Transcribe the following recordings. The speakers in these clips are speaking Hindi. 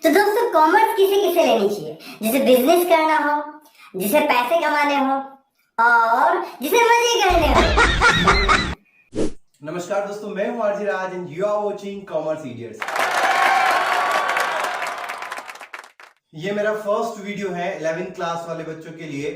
तो दोस्तों कॉमर्स किसे किसे लेनी चाहिए? जिसे बिजनेस करना हो, जिसे पैसे कमाने हो और जिसे मजे करने हो। नमस्कार दोस्तों, मैं हूं RJ Raj and you are watching Commerce Idiots. ये मेरा फर्स्ट वीडियो है 11th क्लास वाले बच्चों के लिए।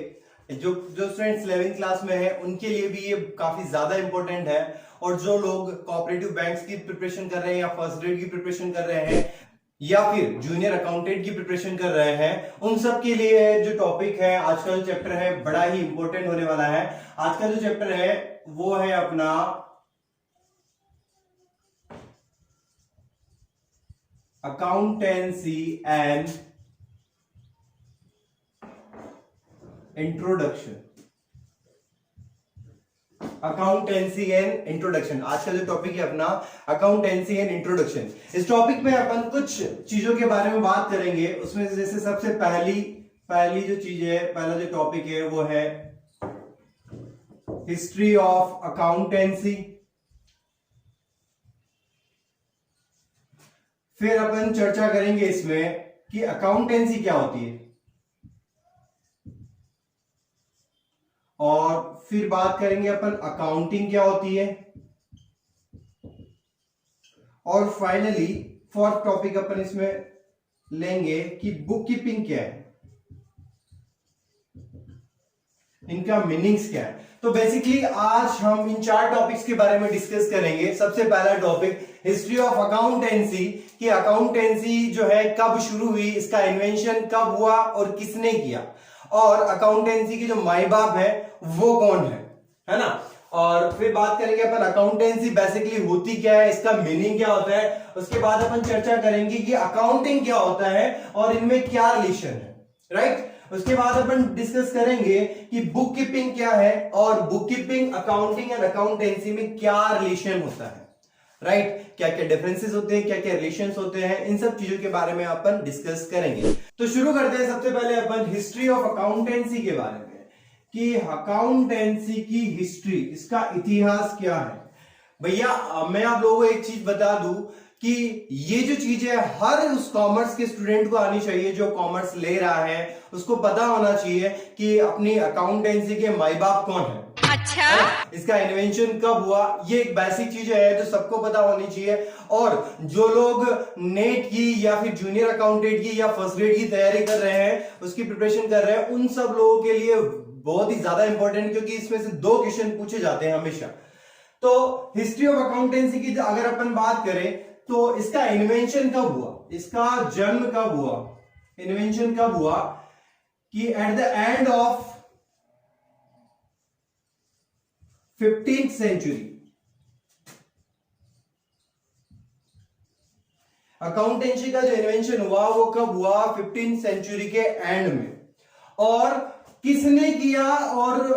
जो स्टूडेंट्स 11th क्लास में हैं उनके लिए भी ये काफी ज्यादा इंपॉर्टेंट है, और जो लोग कोऑपरेटिव बैंक्स की प्रिपरेशन कर रहे हैं या फर्स्ट ग्रेड की प्रिपरेशन कर रहे हैं या फिर जूनियर अकाउंटेंट की प्रिपरेशन कर रहे हैं, उन सब के लिए जो टॉपिक है आज का जो चैप्टर है बड़ा ही इंपॉर्टेंट होने वाला है। आज का जो चैप्टर है वो है अपना accountancy and introduction. Accountancy and introduction आज का जो टॉपिक है अपना अकाउंटेंसी एंड इंट्रोडक्शन। इस टॉपिक में अपन कुछ चीजों के बारे में बात करेंगे। उसमें से जैसे सबसे पहली जो चीज है, पहला जो टॉपिक है वो है हिस्ट्री ऑफ अकाउंटेंसी। फिर अपन चर्चा करेंगे इसमें कि अकाउंटेंसी क्या होती है, और फिर बात करेंगे अपन अकाउंटिंग क्या होती है, और फाइनली फोर्थ टॉपिक अपन इसमें लेंगे कि बुक कीपिंग क्या है, इनका मीनिंग्स क्या है। तो बेसिकली आज हम इन चार टॉपिक्स के बारे में डिस्कस करेंगे। सबसे पहला टॉपिक हिस्ट्री ऑफ अकाउंटेंसी, कि अकाउंटेंसी जो है कब शुरू हुई, इसका इन्वेंशन कब हुआ और किसने किया, और अकाउंटेंसी के जो माई बाप है वो कौन है ना। और फिर बात करेंगे अपन अकाउंटेंसी बेसिकली होती क्या है, इसका मीनिंग क्या होता है। उसके बाद अपन चर्चा करेंगे कि अकाउंटिंग क्या होता है और इनमें क्या रिलेशन है, राइट। उसके बाद अपन डिस्कस करेंगे कि बुक कीपिंग क्या है और book keeping, accounting and accountancy में क्या रिलेशन होता है, राइट। क्या क्या डिफरेंसेस होते हैं, क्या क्या रिलेशंस होते हैं, इन सब चीजों के बारे में अपन डिस्कस करेंगे। तो शुरू करते हैं सबसे पहले अपन हिस्ट्री ऑफ अकाउंटेंसी के बारे में, कि अकाउंटेंसी की हिस्ट्री, इसका इतिहास क्या है। भैया मैं आप लोगों को एक चीज बता दूं कि ये जो चीज है हर उस कॉमर्स के स्टूडेंट को आनी चाहिए। जो कॉमर्स ले रहा है उसको पता होना चाहिए कि अपनी अकाउंटेंसी के माई बाप कौन है, अच्छा, इसका इन्वेंशन कब हुआ। ये एक बेसिक चीज है जो सबको पता होनी चाहिए। और जो लोग नेट की या फिर जूनियर अकाउंटेंट की या फर्स्ट ग्रेड की तैयारी कर रहे हैं, उसकी प्रिपरेशन कर रहे हैं, उन सब लोगों के लिए बहुत ही ज्यादा इंपॉर्टेंट, क्योंकि इसमें से 2 क्वेश्चन पूछे जाते हैं हमेशा। तो हिस्ट्री ऑफ अकाउंटेंसी की अगर अपन बात करें तो इसका इन्वेंशन कब हुआ, इसका जन्म कब हुआ, इन्वेंशन कब हुआ, कि at the end of 15th century. Accountancy का जो इन्वेंशन हुआ वो कब हुआ, 15th सेंचुरी के एंड में। और किसने किया और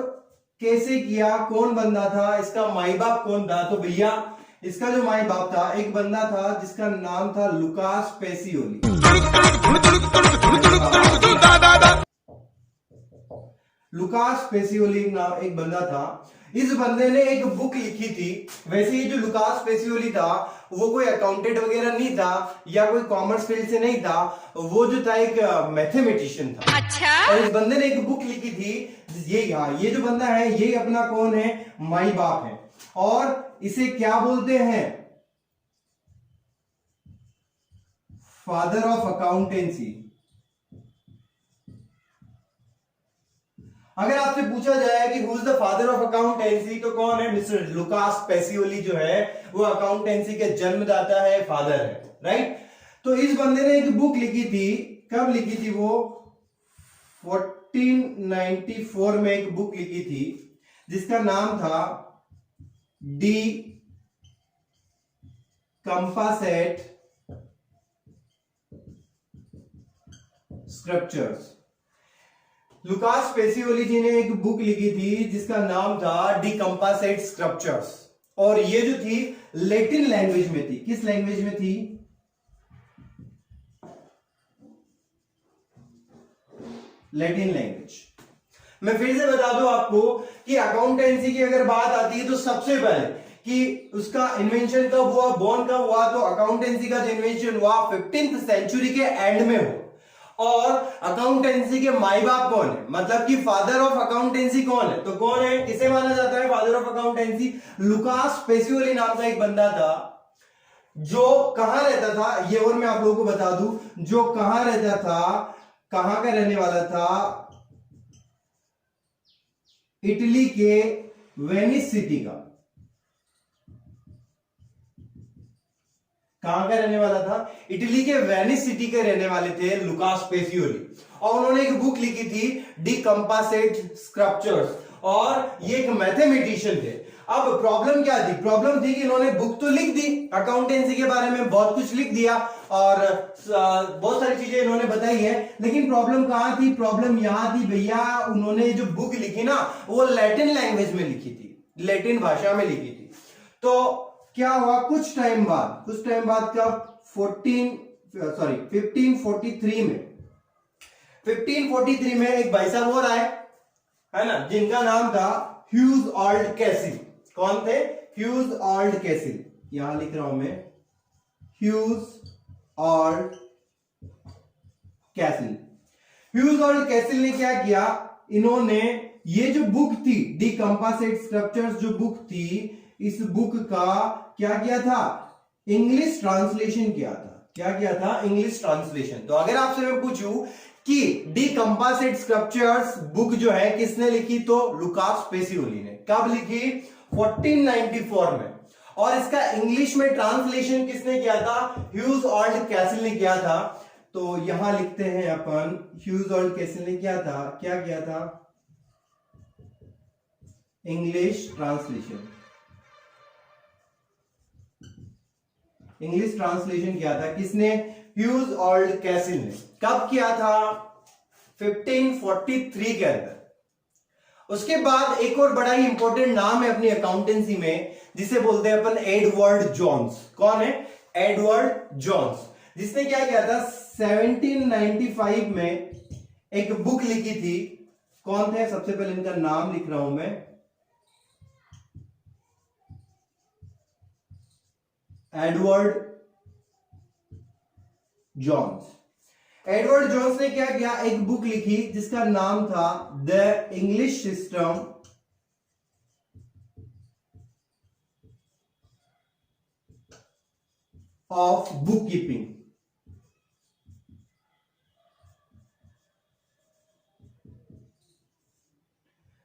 कैसे किया, कौन बंदा था, इसका माई बाप कौन था। तो भैया इसका जो माई बाप था, एक बंदा था जिसका नाम था लुकास पेसियोली। लुकास पेसियोली नाम एक बंदा था। इस बंदे ने एक बुक लिखी थी। वैसे ये जो लुकास पेसियोली था वो कोई अकाउंटेंट वगैरह नहीं था या कोई कॉमर्स फील्ड से नहीं था, वो जो था एक मैथमेटिशियन था, अच्छा। और इस बंदे ने एक बुक लिखी थी। ये जो बंदा है ये अपना कौन है, माई बाप है। और इसे क्या बोलते हैं, फादर ऑफ अकाउंटेंसी। अगर आपसे पूछा जाए कि who is the father of accountancy, तो कौन है, मिस्टर लुकास पेसियोली जो है वो अकाउंटेंसी के जन्मदाता है, फादर है, राइट। तो इस बंदे ने एक बुक लिखी थी। कब लिखी थी वो, 1494 में एक बुक लिखी थी जिसका नाम था डी कंपासेट स्क्रिप्चर्स। लुकास पेसियोली जी ने एक बुक लिखी थी जिसका नाम था डी कंपासेट स्क्रिप्चर्स, और ये जो थी लैटिन लैंग्वेज में थी। किस लैंग्वेज में थी, लैटिन लैंग्वेज। मैं फिर से बता दूं आपको कि अकाउंटेंसी की अगर बात आती है तो सबसे पहले कि उसका इन्वेंशन कब हुआ, बोर्न कब हुआ, तो अकाउंटेंसी का जो इन्वेंशन हुआ 15th सेंचुरी के एंड में हुआ। और अकाउंटेंसी के माई बाप कौन है, मतलब कि फादर ऑफ अकाउंटेंसी कौन है, तो कौन है, किसे माना जाता है father of accountancy? Lucas Pacioli नाम का एक बंदा था, जो कहां रहता था, ये और मैं आप लोगों को बता दूं, जो कहां रहता था, कहां का रहने वाला था, इटली के वेनिस सिटी का। कहां का रहने वाला था? इटली के वेनिस सिटी के रहने वाले थे लुकास पेसियोली। और उन्होंने एक बुक लिखी थी डी कंपासेट स्क्रप्चर्स, और ये एक मैथमेटिशियन थे। अब प्रॉब्लम क्या थी? प्रॉब्लम थी कि इन्होंने बुक तो लिख दी, अकाउंटेंसी के बारे में बहुत कुछ लिख दिया और बहुत सारी चीजें इन्होंने बताई है, लेकिन प्रॉब्लम कहां थी? प्रॉब्लम यहां थी भैया, उन्होंने जो बुक लिखी ना वो लैटिन लैंग्वेज में लिखी थी, लैटिन भाषा में लिखी थी। तो क्या हुआ, कुछ टाइम बाद का 1543 में एक भाई साहब और आए, है ना, जिनका नाम था ह्यूज ऑल्ड कैसिल। कौन थे? ह्यूज ऑल्ड कैसिल, यहां लिख रहा हूं मैं, ह्यूज ऑल्ड कैसिल। ह्यूज ऑल्ड कैसिल ने क्या किया, इन्होंने ये जो बुक थी डी कंपासेट स्ट्रक्चर्स, जो बुक थी, इस बुक का क्या किया था? इंग्लिश ट्रांसलेशन किया था। क्या किया था? English translation. तो अगर आपसे मैं पूछूं कि डी कंपासेट स्क्रप्चर्स बुक जो है किसने लिखी, तो लुकास पेसियोली ने। कब लिखी? 1494 में। और इसका इंग्लिश में ट्रांसलेशन किसने किया था? ह्यूज ऑल्ड कैसिल ने किया था। तो यहां लिखते हैं अपन, ह्यूज ऑल्ड कैसिल ने क्या था, क्या किया था? English translation. इंग्लिश ट्रांसलेशन किया था किसने? ह्यूज ऑल्ड कैसिल ने। कब किया था? 1543 के अंदर। उसके बाद एक और बड़ा ही इंपॉर्टेंट नाम है अपनी अकाउंटेंसी में, जिसे बोलते हैं अपन एडवर्ड जोन्स। कौन है? एडवर्ड जोन्स, जिसने क्या किया था? 1795 में एक बुक लिखी थी। कौन थे? सबसे पहले इनका नाम लिख रहा हूं मैं, एडवर्ड जोन्स। एडवर्ड जोन्स ने क्या किया? एक बुक लिखी जिसका नाम था the English system of book keeping.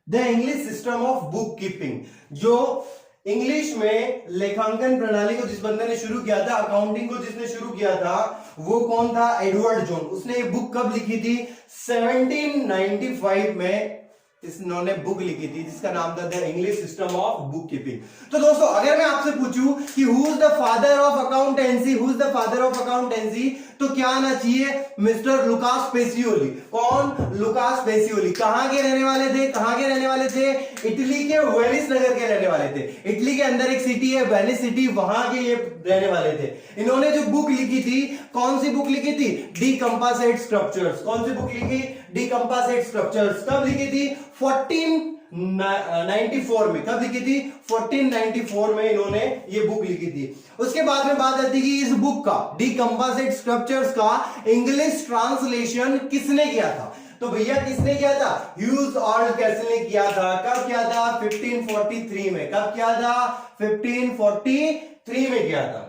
The English system of book keeping, जो इंग्लिश में लेखांकन प्रणाली को जिस बंदे ने शुरू किया था, अकाउंटिंग को जिसने शुरू किया था, वो कौन था? Edward zone. उसने ये बुक कब लिखी थी? 1795 में इन्होंने बुक लिखी थी जिसका नाम था the English system of book keeping. तो दोस्तों, अगर मैं आपसे पूछूं कि who is the father of accountancy, who is the father of accountancy, तो क्या आना चाहिए? Mister Lucas Pacioli. कौन? Lucas Pacioli. कहां के रहने वाले थे? कहां के रहने वाले थे? इटली के वेनिस नगर के रहने वाले थे। इटली के अंदर एक सिटी है वेनिस सिटी, वहां के ये रहने वाले थे। इन्होंने जो बुक लिखी थी, कौन सी बुक लिखी थी? De computis et scripturis. कौन सी बुक लिखी? De computis et scripturis. कब लिखी थी? 1494 में। कब लिखी थी? 1494 में इन्होंने ये बुक लिखी थी। उसके बाद में बात आती है कि इस बुक का, डी कंपासेट स्ट्रक्चर्स का इंग्लिश ट्रांसलेशन किसने किया था? तो भैया किसने किया था? ह्यूज ऑल्ड कैसिल ने किया था। कब किया था? 1543 में। कब किया था? 1543 में किया था।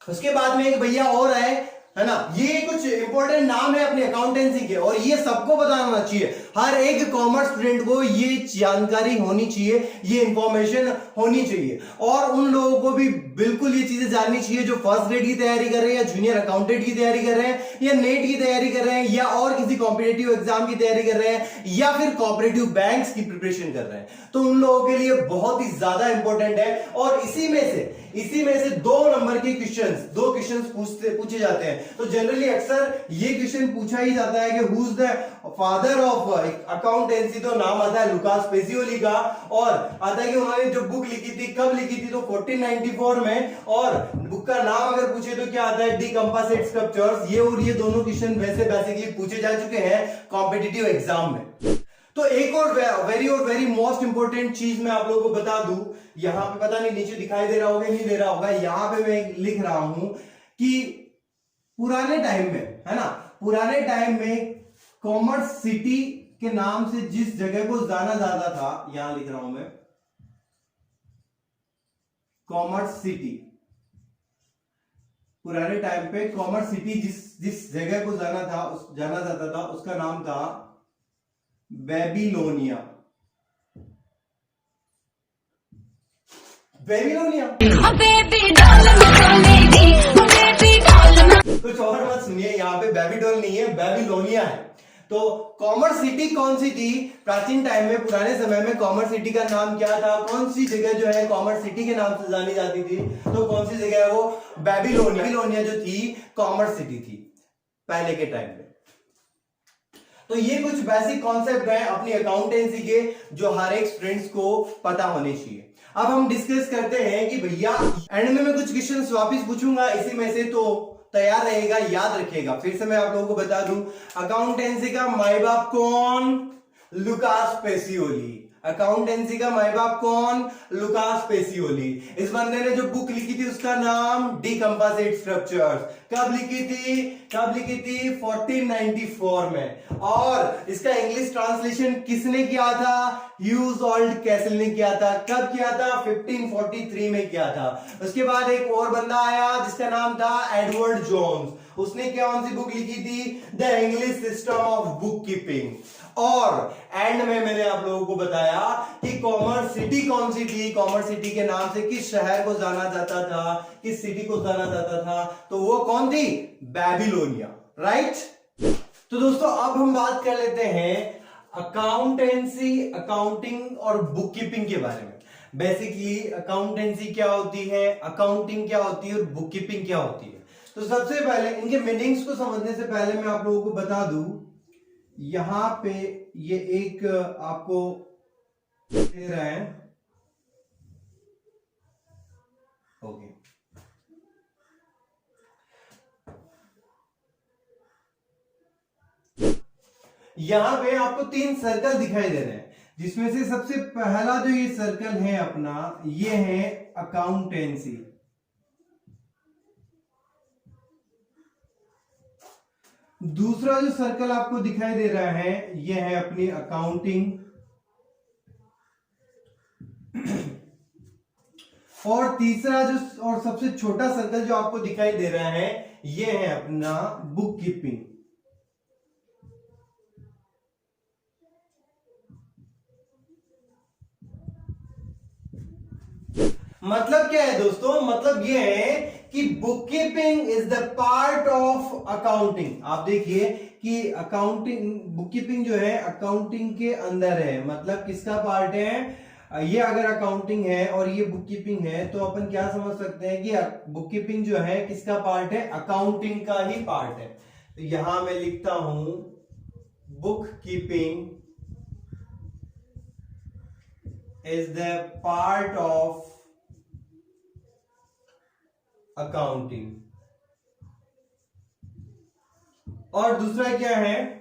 उसके बाद में एक भैया और आए, है ना, ये कुछ इंपॉर्टेंट नाम है अपने अकाउंटेंसी के, और ये सबको बताना चाहिए। हर एक कॉमर्स स्टूडेंट को ये जानकारी होनी चाहिए, ये इंफॉर्मेशन होनी चाहिए, और उन लोगों को भी बिल्कुल ये चीजें जाननी चाहिए जो फर्स्ट ग्रेड की तैयारी कर रहे हैं, या जूनियर अकाउंटेंट की तैयारी कर रहे हैं, या नेट की तैयारी कर रहे हैं, या और किसी कॉम्पिटिटिव एग्जाम की तैयारी कर रहे हैं, या फिर कॉपरेटिव बैंक्स की प्रिपरेशन कर रहे हैं। तो उन लोगों के लिए बहुत ही ज्यादा इंपॉर्टेंट है। और इसी में से 2 नंबर के दो क्वेश्चंस पूछे जाते हैं। तो जनरली अक्सर ये क्वेश्चन पूछा ही जाता है कि who is the father of accountancy, तो नाम आता है लुकास पेसियोली का, और आता है कि उन्होंने जो बुक लिखी थी, कब लिखी थी? तो 1494 में। और बुक का नाम अगर पूछे तो क्या आता है? De computis et scripturis. ये और ये दोनों क्वेश्चन वैसे बेसिकली पूछे जा चुके हैं कॉम्पिटिटिव एग्जाम में। तो एक और वेरी मोस्ट इंपॉर्टेंट चीज मैं आप लोगों को बता दूं, यहां पे पता नहीं नीचे दिखाई दे रहा होगा नहीं दे रहा होगा, यहां पे मैं लिख रहा हूं कि पुराने टाइम में, है ना, पुराने टाइम में कॉमर्स सिटी के नाम से जिस जगह को जाना जाता था, यहां लिख रहा हूं मैं कॉमर्स सिटी, पुराने टाइम पे कॉमर्स सिटी जिस जगह को जाना जाता था उसका नाम था बेबीलोनिया। बेबीलोनिया कुछ और मत सुनिए, यहाँ पे बेबीडोल नहीं है, बेबीलोनिया है। तो कॉमर्स सिटी कौन सी थी प्राचीन टाइम में, पुराने समय में कॉमर्स सिटी का नाम क्या था, कौन सी जगह जो है कॉमर्स सिटी के नाम से जानी जाती थी, तो कौन सी जगह है वो बेबीलोनिया। बेबीलोनिया जो थी कॉमर्स सिटी थी पहले के टाइम में। तो ये कुछ बेसिक कॉन्सेप्ट है अपनी अकाउंटेंसी के जो हर एक स्टूडेंट्स को पता होने चाहिए। अब हम डिस्कस करते हैं कि भैया एंड में मैं कुछ क्वेश्चंस वापस पूछूंगा इसी में से, तो तैयार रहेगा, याद रखिएगा। फिर से मैं आप लोगों को बता दूं, अकाउंटेंसी का माई बाप कौन? Lucas Pacioli. अकाउंटेंसी का माई बाप कौन? Lucas Pacioli. इस बंदे ने जो बुक लिखी थी उसका नाम डीकंपोजिट स्ट्रक्चर्स। कब लिखी थी? 1494 में। और इसका इंग्लिश ट्रांसलेशन किसने किया था? ह्यूज ओल्ड कैसल ने किया था। कब किया था? 1543 में किया था। उसके बाद एक और बंदा आया जिसका नाम था एडवर्ड जोन्स। उसने कौन सी बुक लिखी थी? The English system of book keeping. और एंड में मैंने आप लोगों को बताया कि कॉमर्स सिटी कौन सी थी, कॉमर्स सिटी के नाम से किस शहर को जाना जाता था, किस सिटी को जाना जाता था, तो वो कौन थी? Babylonia, right. तो दोस्तों अब हम बात कर लेते हैं अकाउंटेंसी, अकाउंटिंग और बुक कीपिंग के बारे में। बेसिकली अकाउंटेंसी क्या होती है, अकाउंटिंग क्या होती है और बुक कीपिंग क्या होती है। तो सबसे पहले इनके मीनिंग्स को समझने से पहले मैं आप लोगों को बता दूं, यहां पे ये एक आपको दे रहा है, ओके। यहां पे आपको 3 सर्कल दिखाई दे रहे हैं, जिसमें से सबसे पहला जो ये सर्कल है अपना, ये है अकाउंटेंसी। दूसरा जो सर्कल आपको दिखाई दे रहा है ये है अपनी अकाउंटिंग। और तीसरा जो और सबसे छोटा सर्कल जो आपको दिखाई दे रहा है ये है अपना बुक कीपिंग। मतलब क्या है दोस्तों? मतलब ये है कि book keeping is the part of accounting. आप देखिए कि अकाउंटिंग, बुक कीपिंग जो है अकाउंटिंग के अंदर है। मतलब किसका पार्ट है? ये अगर अकाउंटिंग है और ये बुक कीपिंग है तो अपन क्या समझ सकते हैं कि बुक कीपिंग जो है किसका पार्ट है? अकाउंटिंग का ही पार्ट है। तो यहां मैं लिखता हूं book keeping is the part of accounting. और दूसरा क्या है?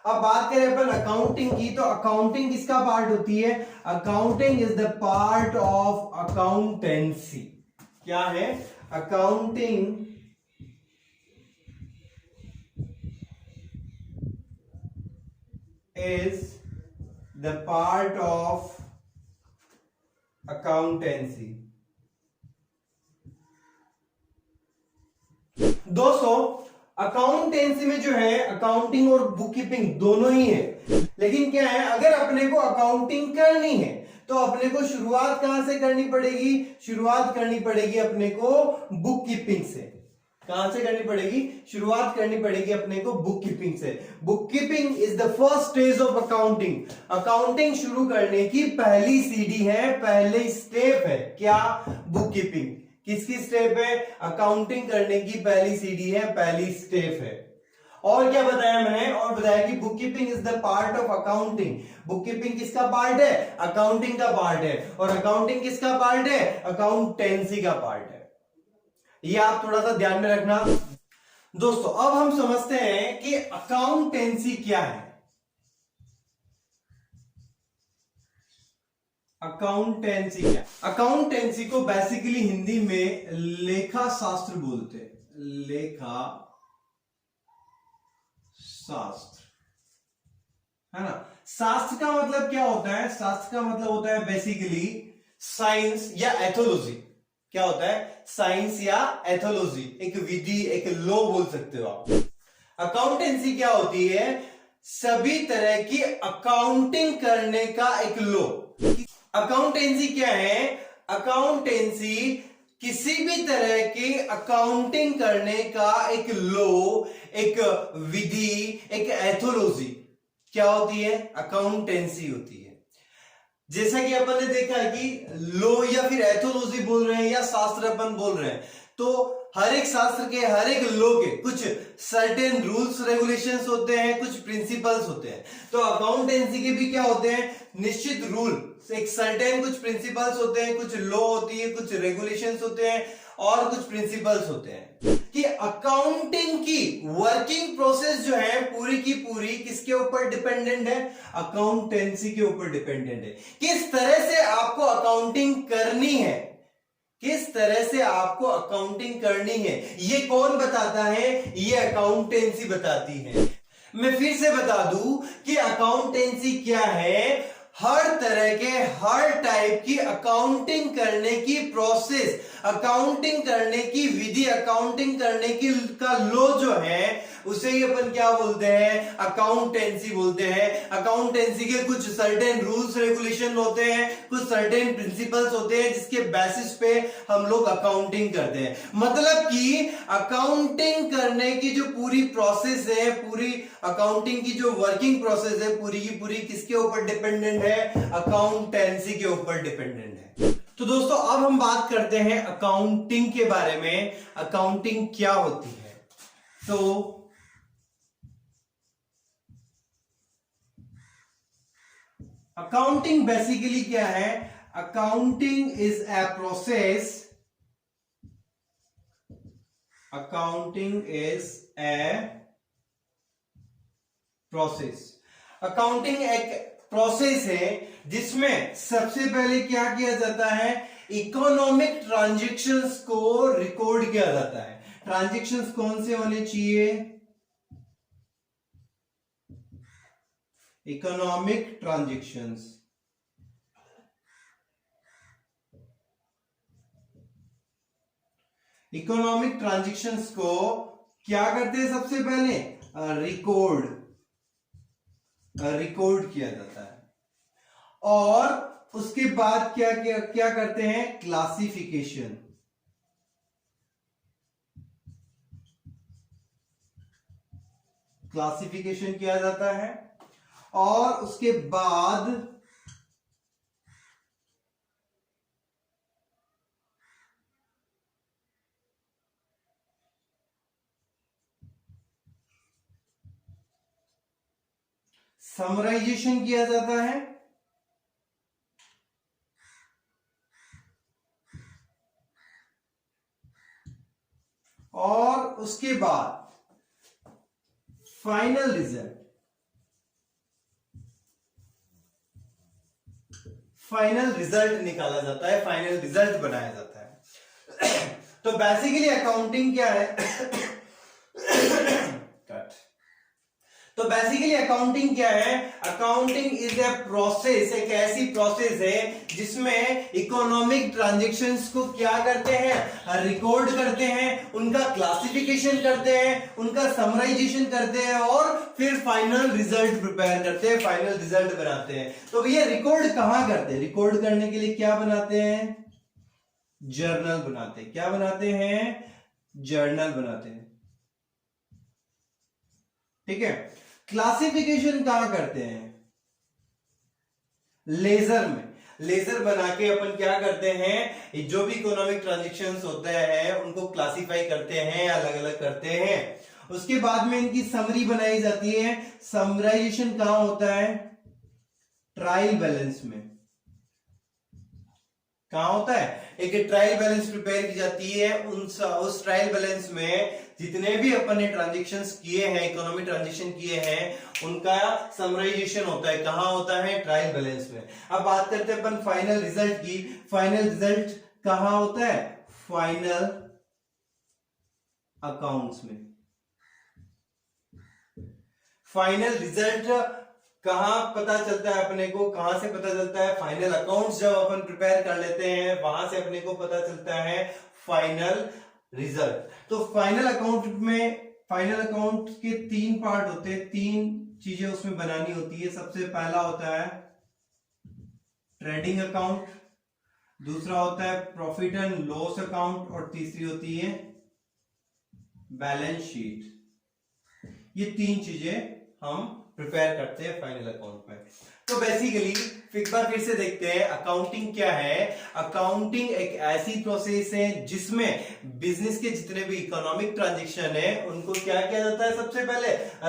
अब बात करें अपन अकाउंटिंग की, तो अकाउंटिंग किसका पार्ट होती है? Accounting is the part of accountancy. क्या है? Accounting is the part of accountancy. दोस्तों अकाउंटेंसी में जो है अकाउंटिंग और बुक कीपिंग दोनों ही है, लेकिन क्या है, अगर अपने को अकाउंटिंग करनी है तो अपने को शुरुआत कहां से करनी पड़ेगी? शुरुआत करनी पड़ेगी अपने को बुक कीपिंग से। कहां से करनी पड़ेगी? शुरुआत करनी पड़ेगी अपने को बुक कीपिंग से। Book keeping is the first stage of accounting. Accounting शुरू करने की पहली सीढ़ी है, पहले स्टेप है। क्या? Book keeping. किसकी स्टेप है? अकाउंटिंग करने की पहली सीढ़ी है, पहली स्टेप है। और क्या बताया मैंने? और बताया कि book keeping is the part of accounting. Book keeping किसका पार्ट है? अकाउंटिंग का पार्ट है। और अकाउंटिंग किसका पार्ट है? अकाउंटेंसी का पार्ट है। ये आप थोड़ा सा ध्यान में रखना। दोस्तों अब हम समझते हैं कि अकाउंटेंसी क्या है। अकाउंटेंसी क्या? अकाउंटेंसी को बेसिकली हिंदी में लेखा शास्त्र बोलते हैं, लेखा शास्त्र, है ना। शास्त्र का मतलब क्या होता है? शास्त्र का मतलब होता है बेसिकली साइंस या एथोलॉजी। क्या होता है? साइंस या एथोलॉजी, एक विधि, एक लॉ बोल सकते हो आप। अकाउंटेंसी क्या होती है? सभी तरह की अकाउंटिंग करने का एक लॉ। अकाउंटेंसी क्या है? अकाउंटेंसी किसी भी तरह की अकाउंटिंग करने का एक लॉ, एक विधि, एक एथोलॉजी क्या होती है? अकाउंटेंसी होती है। जैसा कि अपन ने देखा है कि लॉ या फिर एथोलॉजी बोल रहे हैं या शास्त्र अपन बोल रहे हैं, तो हर एक शास्त्र के, हर एक लॉ के कुछ सर्टेन रूल्स रेगुलेशंस होते हैं, कुछ प्रिंसिपल्स होते हैं। तो अकाउंटेंसी के भी क्या होते हैं? निश्चित रूल, एक सर्टेन कुछ प्रिंसिपल्स होते हैं, कुछ लॉ होती है, कुछ रेगुलेशंस होते हैं और कुछ प्रिंसिपल्स होते हैं कि अकाउंटिंग की वर्किंग प्रोसेस जो है पूरी की पूरी किसके ऊपर डिपेंडेंट है? अकाउंटेंसी के ऊपर डिपेंडेंट है। किस तरह से आपको अकाउंटिंग करनी है, किस तरह से आपको अकाउंटिंग करनी है, ये कौन बताता है? ये अकाउंटेंसी बताती है। मैं फिर से बता दूं कि अकाउंटेंसी क्या है? हर तरह के, हर टाइप की अकाउंटिंग करने की प्रोसेस, अकाउंटिंग करने की विधि, अकाउंटिंग करने की का लॉ जो है उसे ही अपन क्या बोलते हैं? अकाउंटेंसी बोलते हैं। अकाउंटेंसी के कुछ सर्टेन रूल्स रेगुलेशन होते हैं, कुछ सर्टेन प्रिंसिपल्स होते हैं जिसके बेसिस पे हम लोग अकाउंटिंग करते हैं। मतलब कि अकाउंटिंग करने की जो पूरी प्रोसेस है, पूरी अकाउंटिंग की जो वर्किंग प्रोसेस है पूरी की पूरी किसके ऊपर डिपेंडेंट है? अकाउंटेंसी के ऊपर डिपेंडेंट है। तो दोस्तों अब हम बात करते हैं अकाउंटिंग के बारे में। अकाउंटिंग क्या होती है? तो अकाउंटिंग बेसिकली क्या है? Accounting is a process, accounting is a process. Accounting एक प्रोसेस है जिसमें सबसे पहले क्या किया जाता है? इकोनॉमिक ट्रांजैक्शंस को रिकॉर्ड किया जाता है। ट्रांजैक्शंस कौन से होने चाहिए? Economic transactions. इकोनॉमिक ट्रांजैक्शंस को क्या करते हैं? सबसे पहले रिकॉर्ड किया जाता है और उसके बाद क्या करते हैं? क्लासिफिकेशन। क्लासिफिकेशन किया जाता है और उसके बाद समराइजेशन किया जाता है और उसके बाद फाइनल रिजल्ट निकाला जाता है, फाइनल रिजल्ट बनाया जाता है। तो बेसिकली अकाउंटिंग क्या है? तो बेसिकली अकाउंटिंग क्या है? अकाउंटिंग इज ए प्रोसेस, एक ऐसी प्रोसेस है जिसमें इकोनॉमिक ट्रांजैक्शंस को क्या करते हैं? रिकॉर्ड करते हैं, उनका क्लासिफिकेशन करते हैं, उनका समराइजेशन करते हैं और फिर फाइनल रिजल्ट प्रिपेयर करते हैं, फाइनल रिजल्ट बनाते हैं। तो भैया रिकॉर्ड कहां करते हैं? रिकॉर्ड करने के लिए क्या बनाते हैं? जर्नल बनाते हैं। क्या बनाते हैं? जर्नल बनाते हैं। ठीक है। क्लासिफिकेशन कहां करते हैं? लेजर में। लेजर बना के अपन क्या करते हैं? जो भी इकोनॉमिक ट्रांजैक्शंस होते हैं उनको क्लासिफाई करते हैं, अलग अलग करते हैं। उसके बाद में इनकी समरी बनाई जाती है। समराइजेशन कहां होता है? ट्रायल बैलेंस में। कहां होता है? एक ट्रायल बैलेंस प्रिपेयर की जाती है। उस ट्रायल बैलेंस में जितने भी अपन ने ट्रांजेक्शन्स किए हैं, इकोनॉमिक ट्रांजेक्शन किए हैं, उनका समराइजेशन होता है। कहां होता है? ट्रायल बैलेंस में। अब बात करते हैं अपन फाइनल रिजल्ट की। फाइनल रिजल्ट कहां होता है? फाइनल अकाउंट्स में। फाइनल रिजल्ट कहां पता चलता है अपने को? कहां से पता चलता है? फाइनल अकाउंट्स जब अपन प्रिपेयर कर लेते हैं वहां से अपने को पता चलता है फाइनल रिजल्ट। तो फाइनल अकाउंट में, फाइनल अकाउंट के 3 पार्ट होते हैं, 3 चीजें उसमें बनानी होती है। सबसे पहला होता है ट्रेडिंग अकाउंट, दूसरा होता है प्रॉफिट एंड लॉस अकाउंट, और तीसरी होती है बैलेंस शीट। ये 3 चीजें हम प्रिपेयर करते हैं फाइनल अकाउंट में। तो बेसिकली एक बार फिर से देखते हैं अकाउंटिंग क्या है। अकाउंटिंग एक ऐसी प्रोसेस है जिसमें बिजनेस के जितने भी इकोनॉमिक ट्रांजैक्शन है उनको क्या किया जाता है? सबसे पहले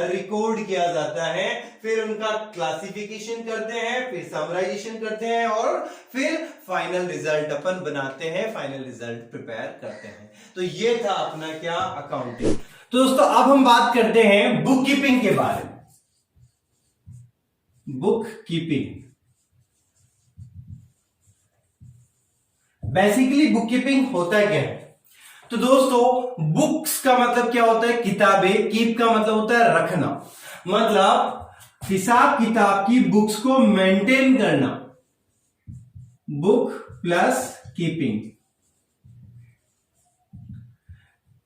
रिकॉर्ड किया जाता है, फिर उनका क्लासिफिकेशन करते हैं, फिर समराइजेशन करते हैं, और फिर फाइनल रिजल्ट अपन बनाते हैं, फाइनल रिजल्ट प्रिपेयर करते हैं। तो ये था अपना क्या? अकाउंटिंग। तो दोस्तों अब हम बात करते हैं बुक कीपिंग के बारे में। Book keeping, basically book keeping होता क्या है? तो दोस्तों बुक्स का मतलब क्या होता है? किताबें। कीप का मतलब होता है रखना, मतलब हिसाब किताब की बुक्स को मेंटेन करना। Book plus keeping.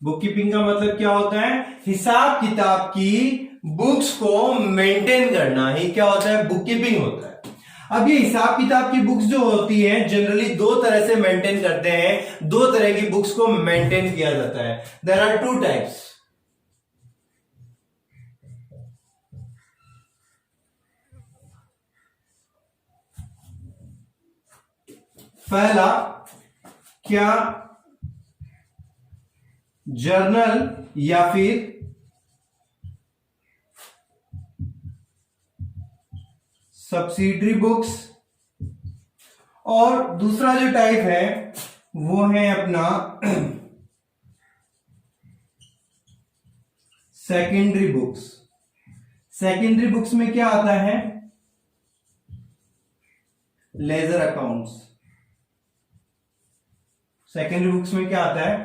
Book keeping का मतलब क्या होता है? हिसाब किताब की बुक्स को मेंटेन करना ही क्या होता है? बुक कीपिंग होता है। अब ये हिसाब किताब की बुक्स जो होती हैं जनरली 2 तरह से मेंटेन करते हैं। 2 तरह की बुक्स को मेंटेन किया जाता है। There are 2 types. पहला क्या जर्नल या फिर सब्सिडरी बुक्स, और दूसरा जो टाइप है वो है अपना सेकेंडरी बुक्स। सेकेंडरी बुक्स में क्या आता है? Ledger accounts. सेकेंडरी बुक्स में क्या आता है?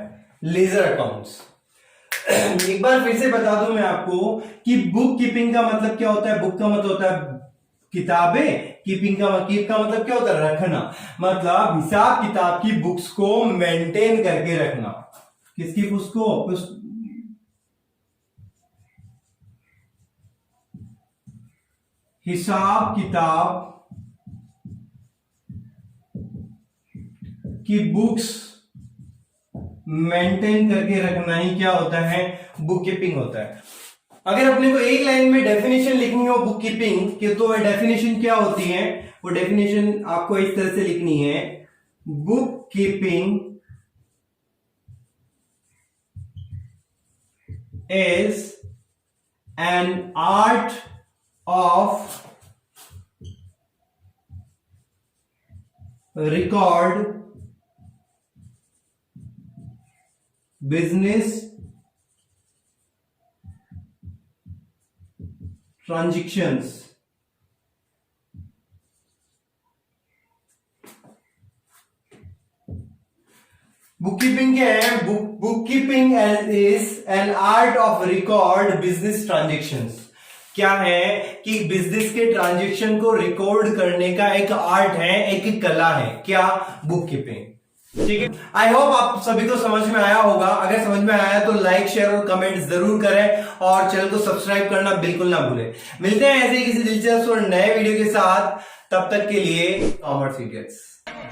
Ledger accounts. एक बार फिर से बता दूं मैं आपको कि बुक कीपिंग का मतलब क्या होता है? बुक का मतलब होता है किताबें, कीप का मतलब क्या होता है? रखना, मतलब हिसाब किताब की बुक्स को मेंटेन करके रखना। किसकी बुक्स को? हिसाब किताब की बुक्स मेंटेन करके रखना ही क्या होता है? बुक कीपिंग होता है। अगर अपने को एक लाइन में डेफिनेशन लिखनी हो बुक कीपिंग की, तो वह डेफिनेशन क्या होती है? वो डेफिनेशन आपको इस तरह से लिखनी है। Book keeping is an art of record business transactions. Book keeping क्या है? Book keeping is an art of record business transactions. क्या है कि बिजनेस के ट्रांजैक्शन को रिकॉर्ड करने का एक आर्ट है, एक कला है। क्या? Book keeping. ठीक है, आई होप आप सभी को समझ में आया होगा। अगर समझ में आया तो लाइक, शेयर और कमेंट जरूर करें, और चैनल को सब्सक्राइब करना बिल्कुल ना भूलें। मिलते हैं ऐसे ही किसी दिलचस्प और नए वीडियो के साथ। तब तक के लिए Commerce Idiots.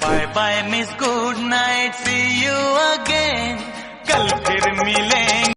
Bye bye miss good night, see you again. कल फिर मिले।